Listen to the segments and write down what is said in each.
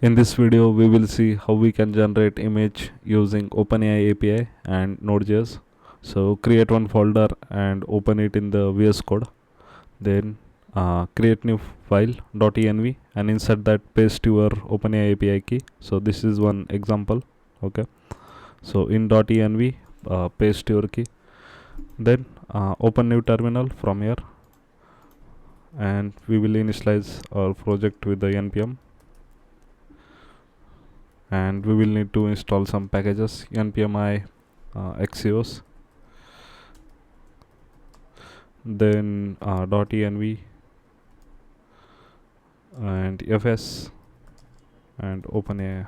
In this video, we will see how we can generate image using Openai API and Node.js. So create one folder and open it in the VS Code. Then create new file .env and inside that paste your Openai API key. So this is one example. Okay. So in .env, paste your key. Then open new terminal from here, and we will initialize our project with the npm. And we will need to install some packages npmi axios, then .env and fs and openai.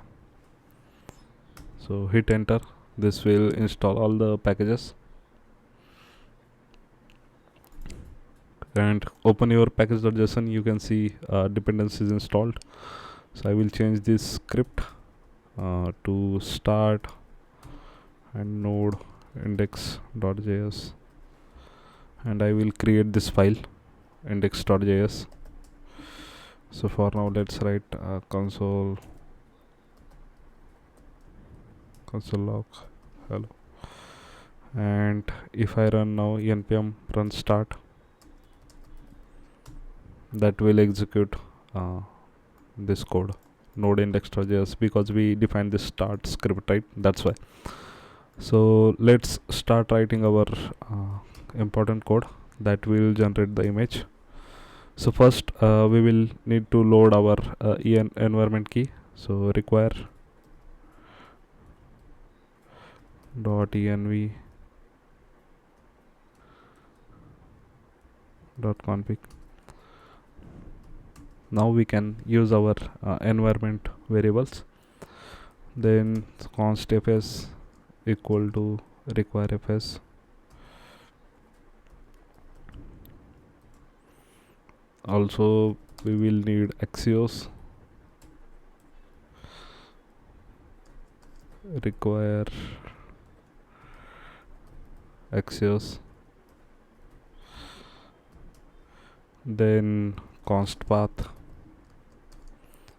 So hit enter. This will install all the packages, and open your package.json. You can see dependencies installed. So I will change this script to start and node index.js, and I will create this file index.js. So for now let's write console log hello, and if I run now npm run start, that will execute this code node index.js, because we defined this start script, right? That's why. So let's start writing our important code that will generate the image. So first we will need to load our environment key. So require .env .config. Now we can use our environment variables. Then const fs equal to require fs. Also we will need axios, require axios, then const path.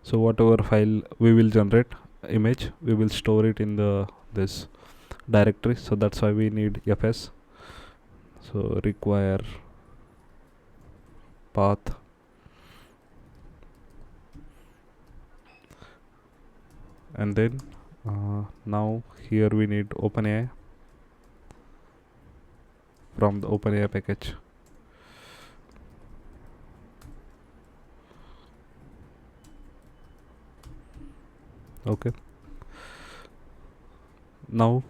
So whatever file we will generate image, we will store it in the this directory, so that's why we need fs. So require path, and then now here we need OpenAI from the OpenAI package. Okay. Now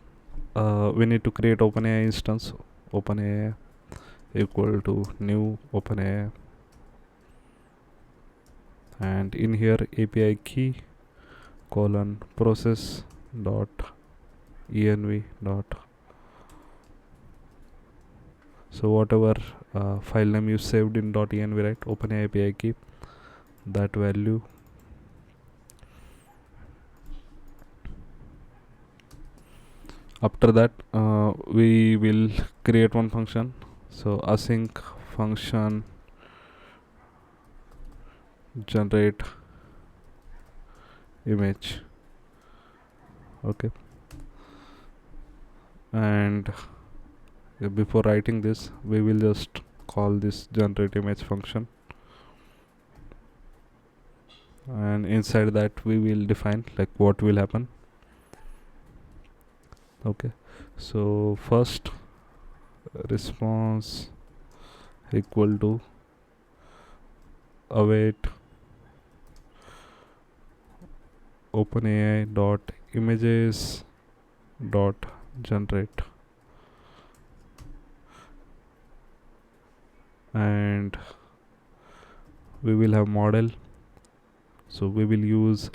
we need to create OpenAI instance. OpenAI equal to new OpenAI, and in here API key colon process dot env dot. So whatever file name you saved in .env, right? OpenAI API key, that value. After that we will create one function. So async function generate image. Okay. And before writing this, we will just call this generate image function, and inside that we will define like what will happen. Okay. So first response equal to await OpenAI dot images dot generate, and we will have model. So we will use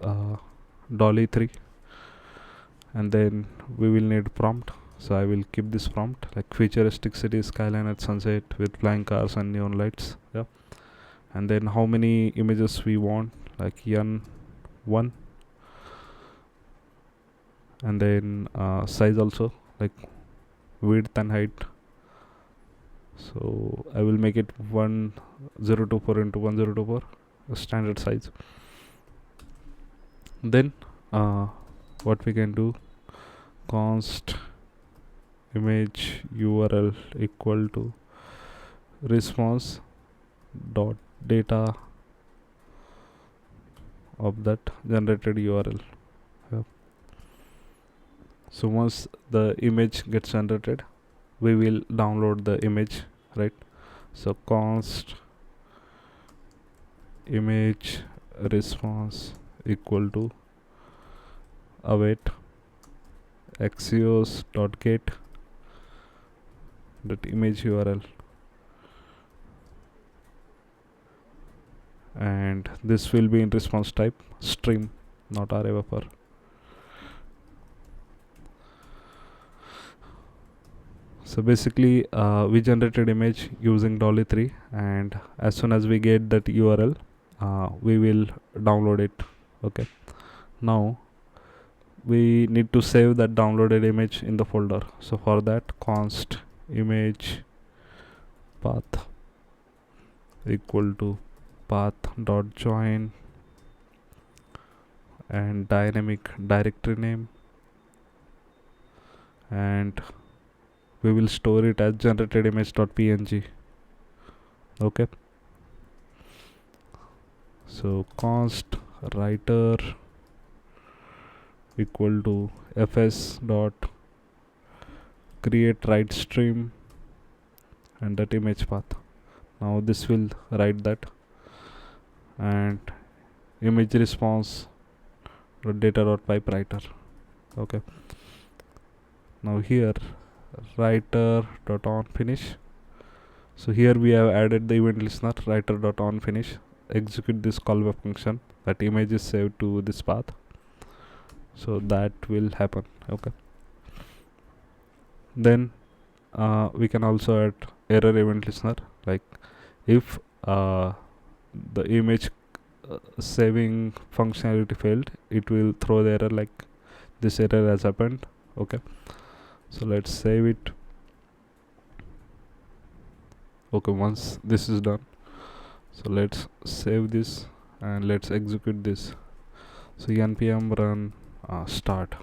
dolly 3, and then we will need prompt. So I will keep this prompt like futuristic city skyline at sunset with flying cars and neon lights. Yeah. And then how many images we want, like n1, and then size also, like width and height. So I will make it 1024 into 1024, a standard size. Then what we can do, const image URL equal to response dot data of that generated URL. So once the image gets generated, we will download the image, right? So const image response equal to await axios dot get that image URL, and this will be in response type stream, not array buffer. So basically we generated image using dolly3, and as soon as we get that URL, we will download it. Okay, now we need to save that downloaded image in the folder. So for that, const image path equal to path dot join and dynamic directory name, and we will store it as generated image.png. Okay, so const writer equal to fs dot create write stream and that image path. Now this will write that, and image response data dot pipe writer. Okay, now here writer dot on finish. So here we have added the event listener writer dot on finish. Execute this callback function, that image is saved to this path, so that will happen. Okay, then we can also add error event listener, like if the image saving functionality failed, it will throw the error like this error has happened. Okay, so let's save it. Okay, once this is done, so let's save this and let's execute this. So npm run start.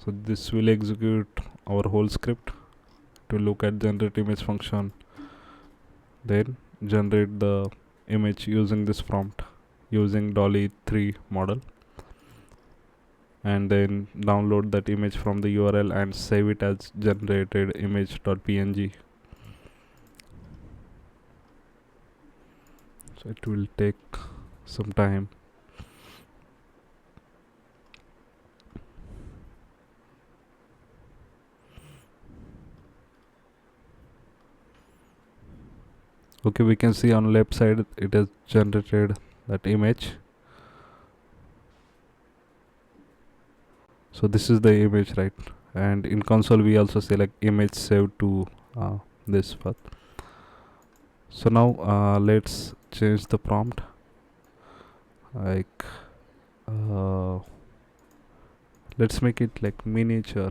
So this will execute our whole script to look at generate image function, then generate the image using this prompt using dolly3 model, and then download that image from the URL and save it as generated image.png. So it will take some time. Okay, we can see on left side it has generated that image. So this is the image, right? And in console we also select image saved to this path. So now let's change the prompt, like let's make it like miniature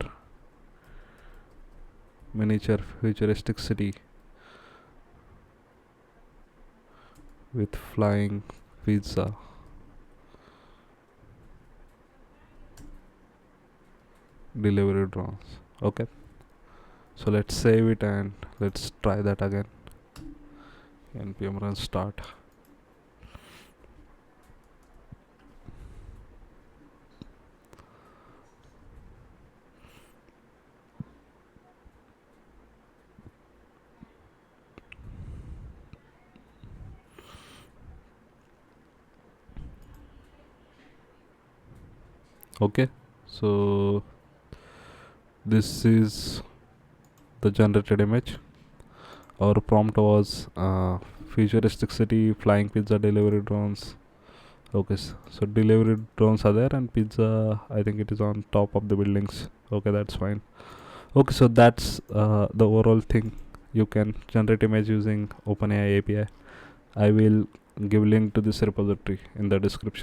futuristic city with flying pizza. Delivery drones. Okay, so let's save it and let's try that again. Npm run start. Okay, so this is the generated image. Our prompt was futuristic city, flying pizza, delivery drones. Okay, so delivery drones are there and pizza, I think it is on top of the buildings. Okay, that's fine. Okay, so that's the overall thing. You can generate image using OpenAI API. I will give link to this repository in the description.